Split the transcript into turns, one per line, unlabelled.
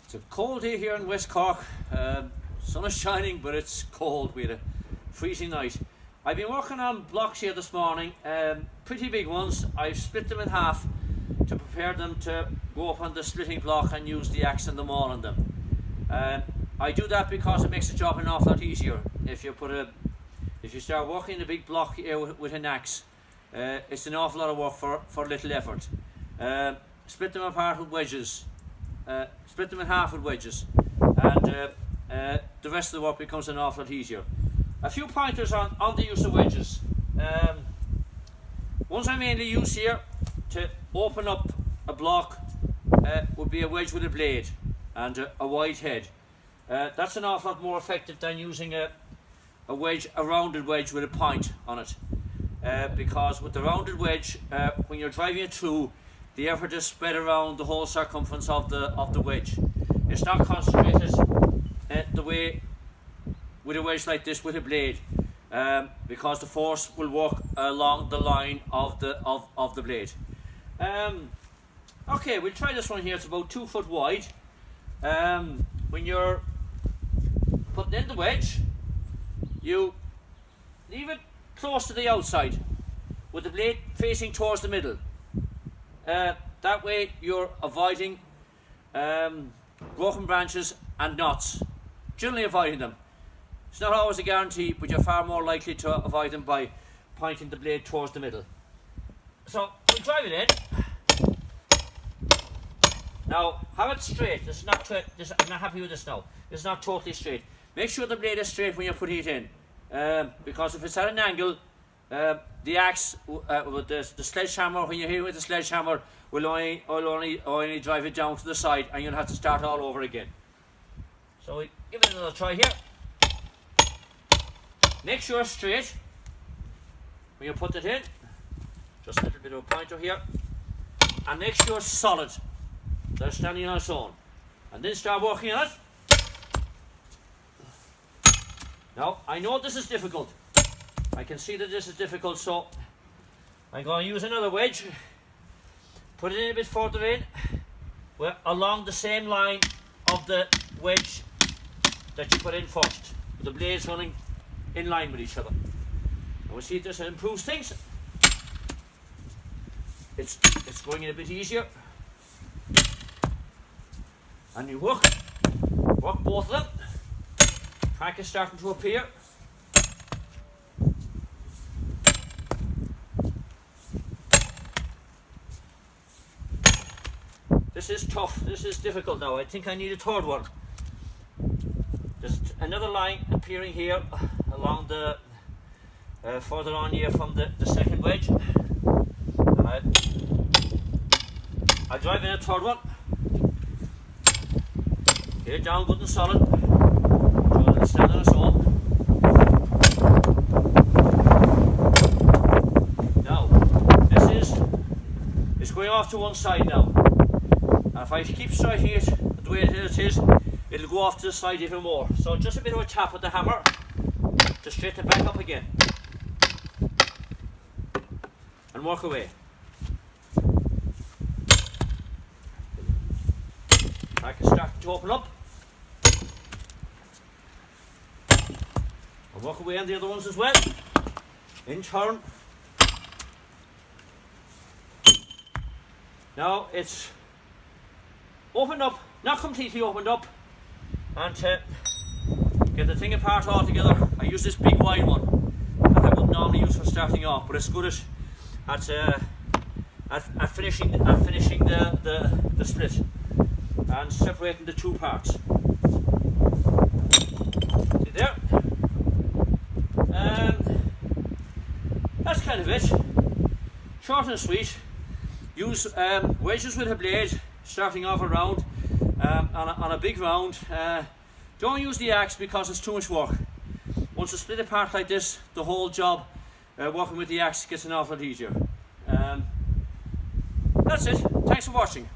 It's a cold day here in West Cork. Sun is shining, but it's cold. We had a freezing night. I've been working on blocks here this morning, pretty big ones. I've split them in half to prepare them to go up on the splitting block and use the axe and the maul on them. I do that because it makes the job an awful lot easier. If you start working a big block here with an axe, it's an awful lot of work for little effort. Split them apart with wedges, split them in half with wedges, and the rest of the work becomes an awful lot easier. A few pointers on the use of wedges. Ones I mainly use here to open up a block would be a wedge with a blade and a wide head. That's an awful lot more effective than using a rounded wedge with a point on it. Because with the rounded wedge, when you're driving it through, the effort is spread around the whole circumference of the wedge. It's not concentrated the way with a wedge like this with a blade, because the force will work along the line of the blade. Okay, we'll try this one here. It's about 2 foot wide. When you're putting in the wedge, you leave it close to the outside with the blade facing towards the middle. That way you're avoiding broken branches and knots, generally avoiding them. It's not always a guarantee, but you're far more likely to avoid them by pointing the blade towards the middle. So we'll drive it in. Now have it straight. I'm not happy with this now. This is not totally straight. Make sure the blade is straight when you're putting it in, because if it's at an angle, the axe with the sledgehammer, when you're here with the sledgehammer, will only drive it down to the side, and you'll have to start all over again. So we give it another try here. Make sure it's straight when you put it in. Just a little bit of a pointer here, and make sure it's solid. So it's standing on its own, and then start working on it. Now I know this is difficult. I can see that this is difficult, so I'm going to use another wedge. Put it in a bit further in, along the same line of the wedge that you put in first, with the blades running in line with each other. And we'll see if this improves things. It's going in a bit easier. And you work both of them. Crack is starting to appear. This is tough. This is difficult now. I think I need a third one. There's another line appearing here along the further on here from the second wedge. And I drive in a third one. Get it down good and solid. So it'll stand on its own. Now, it's going off to one side now. And if I keep striking it the way it is, it'll go off to the side even more. So just a bit of a tap with the hammer to straighten it back up again. And work away. I can start to open up. And work away on the other ones as well. In turn. Now it's opened up, not completely opened up. And to get the thing apart altogether, I use this big wide one that I wouldn't normally use for starting off, but it's good at finishing the split and separating the two parts. See there? That's kind of it. Short and sweet. Use wedges with a blade, starting off a round on a big round. Don't use the axe because it's too much work. Once it's split apart like this, the whole job working with the axe gets an awful lot easier. That's it. Thanks for watching.